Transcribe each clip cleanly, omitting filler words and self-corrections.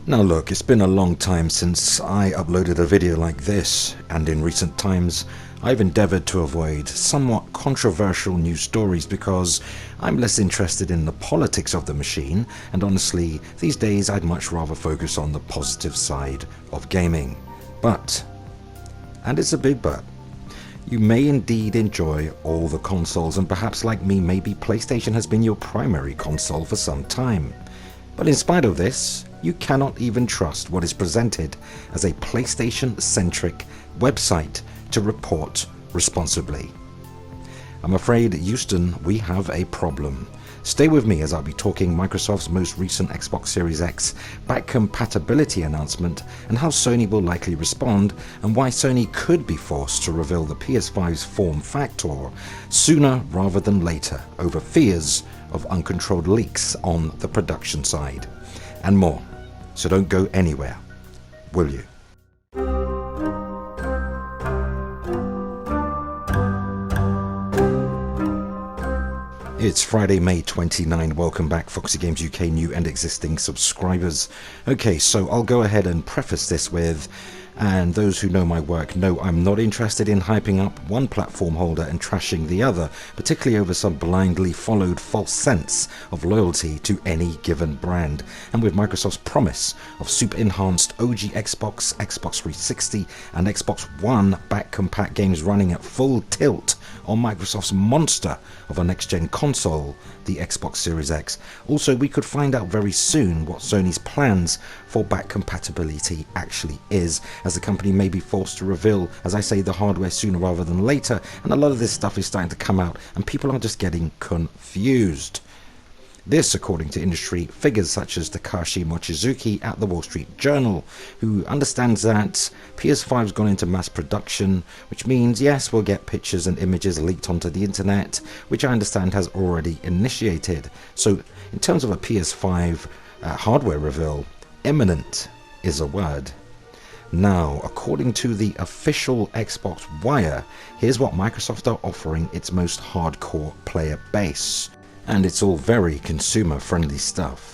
Now look, it's been a long time since I uploaded a video like this, and in recent times I've endeavoured to avoid somewhat controversial news stories because I'm less interested in the politics of the machine, and honestly these days I'd much rather focus on the positive side of gaming. But, and it's a big but, you may indeed enjoy all the consoles, and perhaps like me, maybe PlayStation has been your primary console for some time. But in spite of this, you cannot even trust what is presented as a PlayStation-centric website to report responsibly. I'm afraid, Houston, we have a problem. Stay with me as I'll be talking Microsoft's most recent Xbox Series X back-compatibility announcement and how Sony will likely respond, and why Sony could be forced to reveal the PS5's form factor sooner rather than later over fears of uncontrolled leaks on the production side, and more. So don't go anywhere, will you? It's Friday, May 29. Welcome back, FOXY Games UK new and existing subscribers. Okay, so I'll go ahead and preface this with, and those who know my work know I'm not interested in hyping up one platform holder and trashing the other, particularly over some blindly followed false sense of loyalty to any given brand. And with Microsoft's promise of super enhanced OG Xbox, Xbox 360 and Xbox One back compat games running at full tilt on Microsoft's monster of a next-gen console, the Xbox Series X. Also, we could find out very soon what Sony's plans for back compatibility actually is, as the company may be forced to reveal, as I say, the hardware sooner rather than later, and a lot of this stuff is starting to come out and people are just getting confused. This, according to industry figures such as Takashi Mochizuki at the Wall Street Journal, who understands that PS5's gone into mass production, which means, yes, we'll get pictures and images leaked onto the internet, which I understand has already initiated. So, in terms of a PS5 hardware reveal, imminent is a word. Now, according to the official Xbox Wire, here's what Microsoft are offering its most hardcore player base. And it's all very consumer-friendly stuff.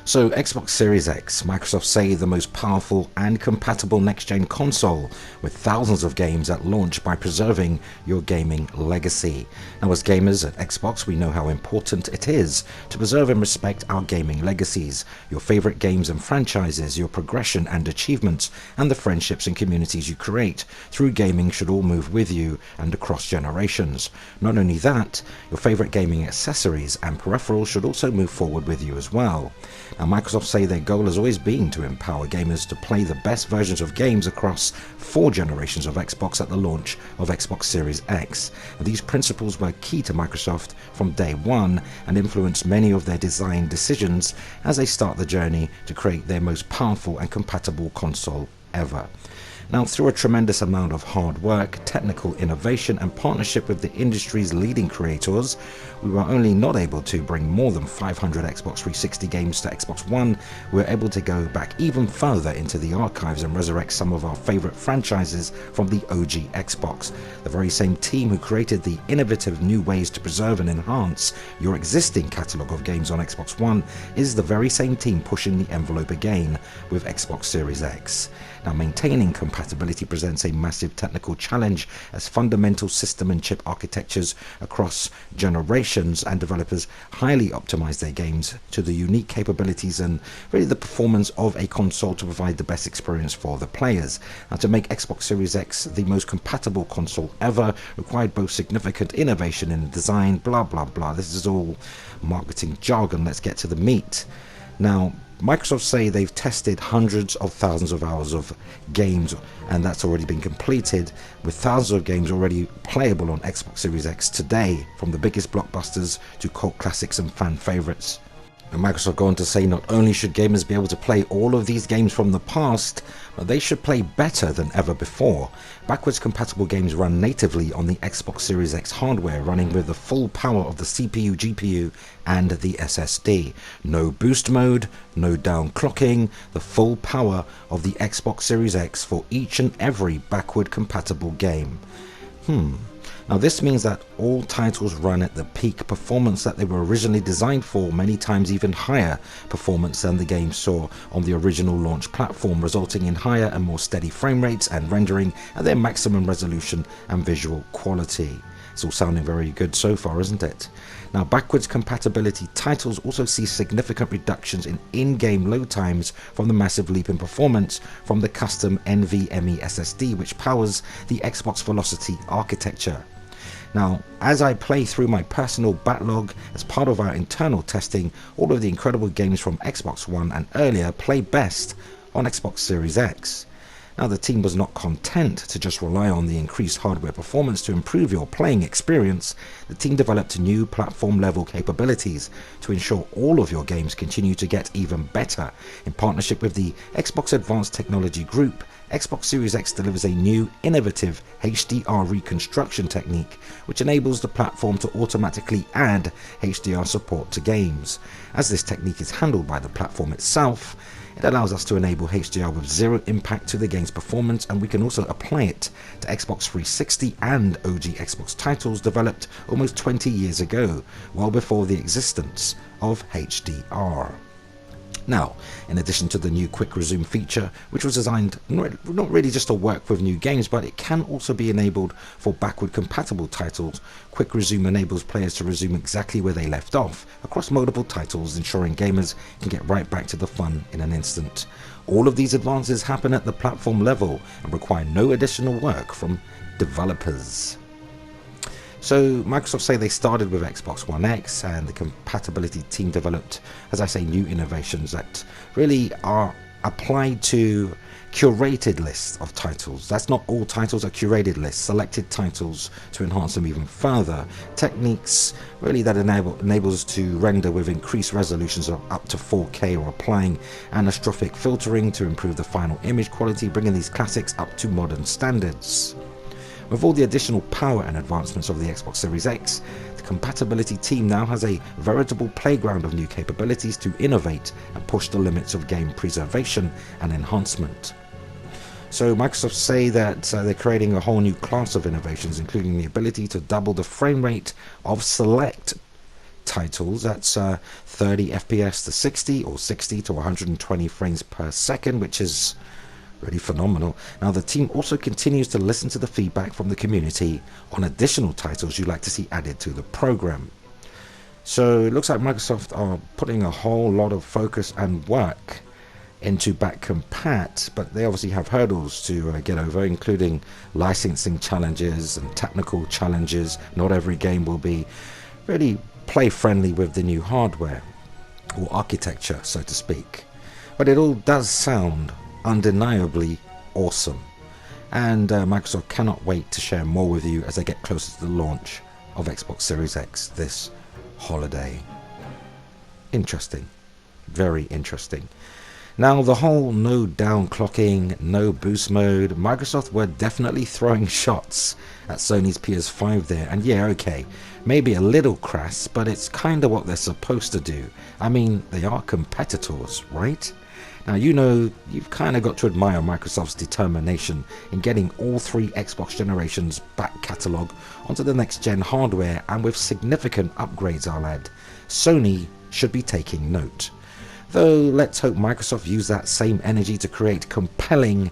So, Xbox Series X, Microsoft say the most powerful and compatible next-gen console with thousands of games at launch by preserving your gaming legacy. Now, as gamers at Xbox, we know how important it is to preserve and respect our gaming legacies, your favorite games and franchises, your progression and achievements, and the friendships and communities you create through gaming should all move with you and across generations. Not only that, your favorite gaming accessories and peripherals should also move forward with you as well. Now, Microsoft say their goal has always been to empower gamers to play the best versions of games across 4 generations of Xbox at the launch of Xbox Series X. And these principles were key to Microsoft from day one and influenced many of their design decisions as they start the journey to create their most powerful and compatible console ever. Now, through a tremendous amount of hard work, technical innovation and partnership with the industry's leading creators, we were only not able to bring more than 500 Xbox 360 games to Xbox One. We were able to go back even further into the archives and resurrect some of our favorite franchises from the OG Xbox. The very same team who created the innovative new ways to preserve and enhance your existing catalogue of games on Xbox One is the very same team pushing the envelope again with Xbox Series X. Now, maintaining compatibility presents a massive technical challenge as fundamental system and chip architectures across generations and developers highly optimize their games to the unique capabilities and really the performance of a console to provide the best experience for the players. Now, to make Xbox Series X the most compatible console ever required both significant innovation in design, blah blah blah. This is all marketing jargon. Let's get to the meat. Now, Microsoft say they've tested hundreds of thousands of hours of games, and that's already been completed, with thousands of games already playable on Xbox Series X today, from the biggest blockbusters to cult classics and fan favorites. And Microsoft go on to say not only should gamers be able to play all of these games from the past, but they should play better than ever before. Backwards compatible games run natively on the Xbox Series X hardware, running with the full power of the CPU, GPU and the SSD. No boost mode, no downclocking, the full power of the Xbox Series X for each and every backward compatible game. Now this means that all titles run at the peak performance that they were originally designed for, many times even higher performance than the game saw on the original launch platform, resulting in higher and more steady frame rates and rendering at their maximum resolution and visual quality. It's all sounding very good so far, isn't it? Now, backwards compatibility titles also see significant reductions in-game load times from the massive leap in performance from the custom NVMe SSD, which powers the Xbox Velocity architecture. Now, as I play through my personal backlog as part of our internal testing, all of the incredible games from Xbox One and earlier play best on Xbox Series X. Now, the team was not content to just rely on the increased hardware performance to improve your playing experience. The team developed new platform level capabilities to ensure all of your games continue to get even better. In partnership with the Xbox Advanced Technology Group, Xbox Series X delivers a new, innovative HDR reconstruction technique, which enables the platform to automatically add HDR support to games. As this technique is handled by the platform itself, it allows us to enable HDR with zero impact to the game's performance, and we can also apply it to Xbox 360 and OG Xbox titles developed almost 20 years ago, well before the existence of HDR. Now, in addition to the new quick resume feature, which was designed not really just to work with new games, but it can also be enabled for backward compatible titles. Quick resume enables players to resume exactly where they left off across multiple titles, ensuring gamers can get right back to the fun in an instant. All of these advances happen at the platform level and require no additional work from developers. So Microsoft say they started with Xbox One X, and the compatibility team developed, as I say, new innovations that really are applied to curated lists of titles. That's not all titles, are curated lists, selected titles to enhance them even further. Techniques really that enables to render with increased resolutions of up to 4K, or applying anastrophic filtering to improve the final image quality, bringing these classics up to modern standards. With all the additional power and advancements of the Xbox Series X, the compatibility team now has a veritable playground of new capabilities to innovate and push the limits of game preservation and enhancement. So Microsoft say that they're creating a whole new class of innovations, including the ability to double the frame rate of select titles. That's 30 FPS to 60, or 60 to 120 frames per second, which is really phenomenal. Now, the team also continues to listen to the feedback from the community on additional titles you'd like to see added to the program. So it looks like Microsoft are putting a whole lot of focus and work into back compat, but they obviously have hurdles to get over, including licensing challenges and technical challenges. Not every game will be really play friendly with the new hardware or architecture, so to speak, but it all does sound undeniably awesome, and Microsoft cannot wait to share more with you as they get closer to the launch of Xbox Series X this holiday. Interesting, very interesting. Now, the whole no downclocking, no boost mode, Microsoft were definitely throwing shots at Sony's PS5 there, and yeah, okay, maybe a little crass, but it's kind of what they're supposed to do. I mean, they are competitors, right? Now, you know, you've kind of got to admire Microsoft's determination in getting all three Xbox generations back catalogue onto the next gen hardware, and with significant upgrades, I'll add. Sony should be taking note. Though let's hope Microsoft use that same energy to create compelling,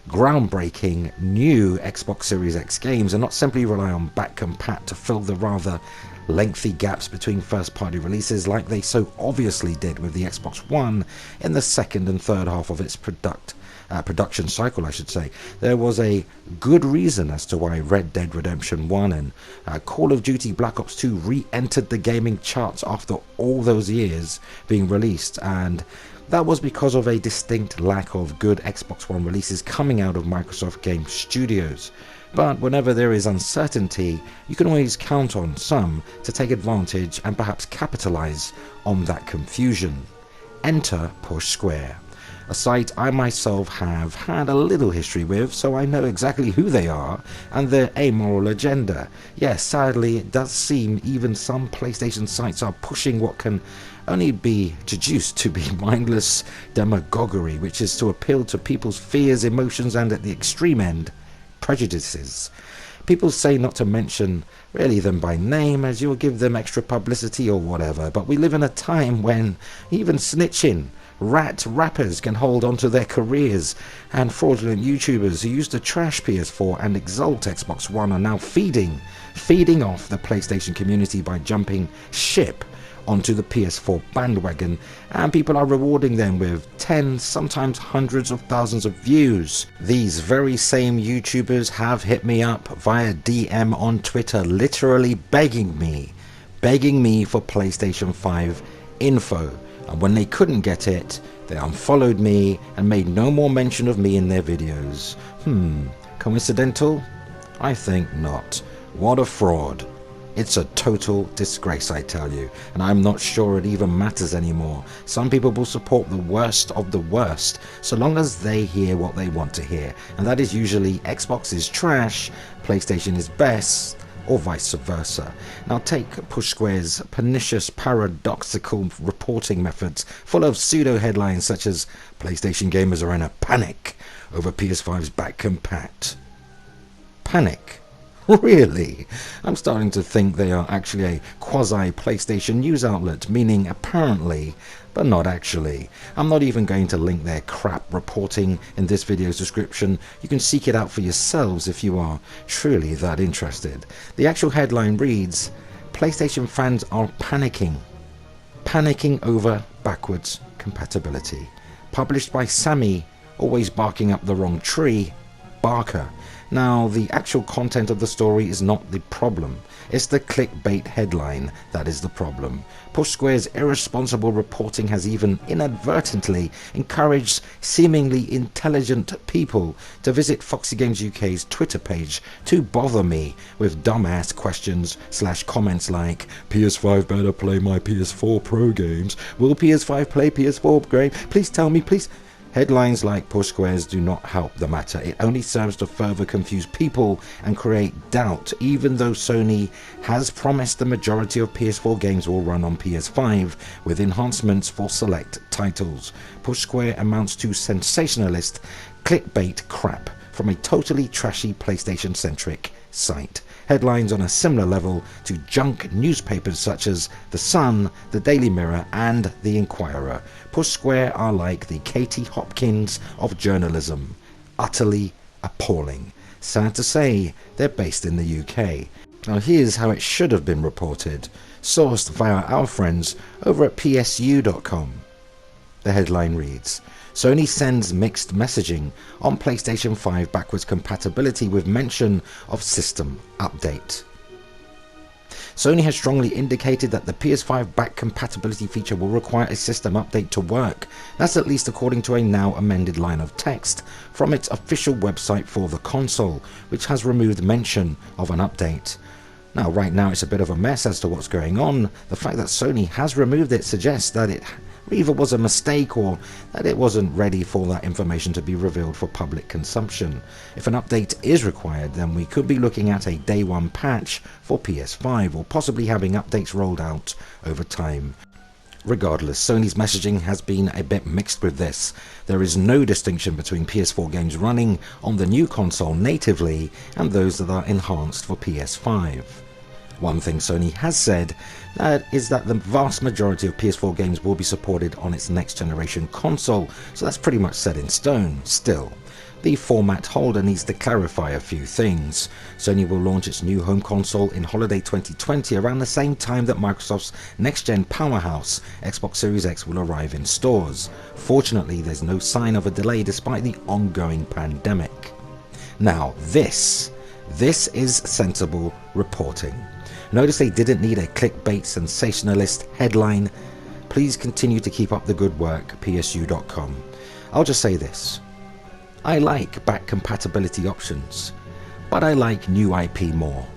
groundbreaking new Xbox Series X games, and not simply rely on back compat to fill the rather lengthy gaps between first-party releases like they so obviously did with the Xbox One in the second and third half of its production cycle, I should say. There was a good reason as to why Red Dead Redemption 1 and Call of Duty Black Ops 2 re-entered the gaming charts after all those years being released, and that was because of a distinct lack of good Xbox One releases coming out of Microsoft Game Studios. But whenever there is uncertainty, you can always count on some to take advantage and perhaps capitalize on that confusion. Enter Push Square, a site I myself have had a little history with, so I know exactly who they are and their amoral agenda. Yes, sadly, it does seem even some PlayStation sites are pushing what can only be deduced to be mindless demagoguery, which is to appeal to people's fears, emotions, and at the extreme end, prejudices. People say not to mention really them by name as you'll give them extra publicity or whatever, but we live in a time when even snitching rat rappers can hold on to their careers, and fraudulent YouTubers who used to trash PS4 and exalt Xbox One are now feeding off the PlayStation community by jumping ship onto the PS4 bandwagon, and people are rewarding them with tens, sometimes hundreds of thousands of views. These very same YouTubers have hit me up via DM on Twitter, literally begging me for PlayStation 5 info, and when they couldn't get it, they unfollowed me and made no more mention of me in their videos. Coincidental? I think not. What a fraud. It's a total disgrace, I tell you, and I'm not sure it even matters anymore. Some people will support the worst of the worst, so long as they hear what they want to hear, and that is usually Xbox is trash, PlayStation is best, or vice versa. Now take Push Square's pernicious, paradoxical reporting methods, full of pseudo-headlines such as PlayStation gamers are in a panic over PS5's back compat. Panic? Really? I'm starting to think they are actually a quasi-PlayStation news outlet, meaning apparently, but not actually. I'm not even going to link their crap reporting in this video's description. You can seek it out for yourselves if you are truly that interested. The actual headline reads, PlayStation fans are panicking over backwards compatibility. Published by Sammy, always barking up the wrong tree, Barker. Now, the actual content of the story is not the problem. It's the clickbait headline that is the problem. Push Square's irresponsible reporting has even inadvertently encouraged seemingly intelligent people to visit FOXY Games UK's Twitter page to bother me with dumbass questions / comments like, PS5 better play my PS4 Pro games, will PS5 play PS4 game, please tell me, please. Headlines like Push Squares do not help the matter. It only serves to further confuse people and create doubt, even though Sony has promised the majority of PS4 games will run on PS5 with enhancements for select titles. Push Square amounts to sensationalist clickbait crap from a totally trashy PlayStation-centric site. Headlines on a similar level to junk newspapers such as The Sun, The Daily Mirror and The Inquirer. Push Square are like the Katie Hopkins of journalism. Utterly appalling. Sad to say, they're based in the UK. Now here's how it should have been reported, sourced via our friends over at psu.com. The headline reads, Sony sends mixed messaging on PlayStation 5 backwards compatibility with mention of system update. Sony has strongly indicated that the PS5 back compatibility feature will require a system update to work. That's at least according to a now amended line of text from its official website for the console, which has removed mention of an update. Now, right now it's a bit of a mess as to what's going on. The fact that Sony has removed it suggests that it either was a mistake or that it wasn't ready for that information to be revealed for public consumption. If an update is required, then we could be looking at a day one patch for PS5 or possibly having updates rolled out over time. Regardless, Sony's messaging has been a bit mixed with this. There is no distinction between PS4 games running on the new console natively and those that are enhanced for PS5. One thing Sony has said is that the vast majority of PS4 games will be supported on its next generation console, so that's pretty much set in stone. Still, the format holder needs to clarify a few things. Sony will launch its new home console in holiday 2020 around the same time that Microsoft's next-gen powerhouse, Xbox Series X, will arrive in stores. Fortunately, there's no sign of a delay despite the ongoing pandemic. Now, this is sensible reporting. Notice they didn't need a clickbait sensationalist headline. Please continue to keep up the good work, psu.com. I'll just say this. I like back compatibility options, but I like new IP more.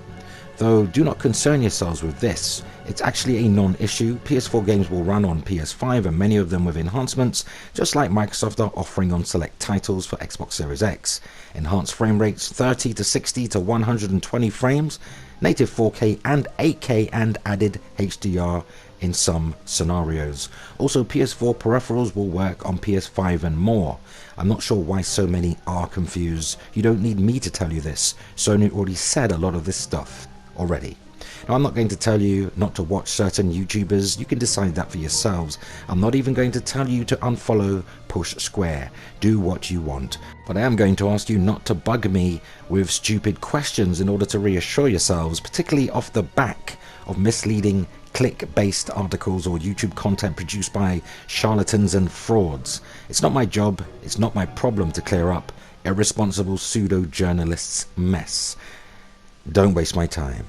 Though do not concern yourselves with this, it's actually a non-issue. PS4 games will run on PS5 and many of them with enhancements, just like Microsoft are offering on select titles for Xbox Series X. Enhanced frame rates 30 to 60 to 120 frames, native 4K and 8K and added HDR in some scenarios. Also, PS4 peripherals will work on PS5 and more. I'm not sure why so many are confused. You don't need me to tell you this. Sony already said a lot of this stuff already. Now, I'm not going to tell you not to watch certain YouTubers. You can decide that for yourselves. I'm not even going to tell you to unfollow Push Square. Do what you want. But I am going to ask you not to bug me with stupid questions in order to reassure yourselves, particularly off the back of misleading click-based articles or YouTube content produced by charlatans and frauds. It's not my job, it's not my problem to clear up irresponsible pseudo-journalists' mess. Don't waste my time.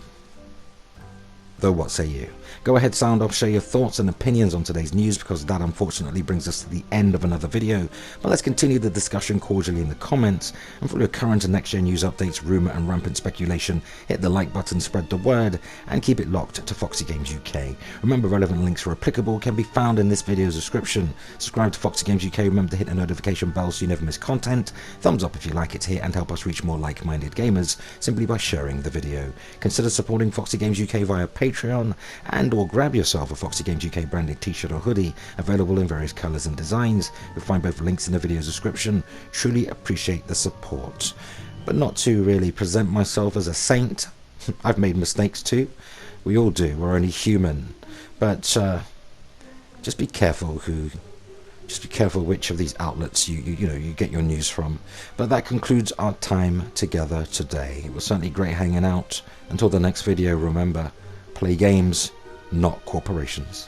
Though what say you? Go ahead, sound off, share your thoughts and opinions on today's news, because that unfortunately brings us to the end of another video. But let's continue the discussion cordially in the comments, and for your current and next gen news updates, rumour and rampant speculation, hit the like button, spread the word, and keep it locked to Foxy Games UK. Remember, relevant links where applicable can be found in this video's description. Subscribe to Foxy Games UK, remember to hit the notification bell so you never miss content. Thumbs up if you like it here, and help us reach more like-minded gamers simply by sharing the video. Consider supporting Foxy Games UK via Patreon, and or grab yourself a Foxy Games UK branded t-shirt or hoodie, available in various colours and designs. You'll find both links in the video's description. Truly appreciate the support. But not to really present myself as a saint. I've made mistakes too. We all do. We're only human. But just be careful which of these outlets you get your news from. But that concludes our time together today. It was certainly great hanging out. Until the next video, remember, play games, not corporations.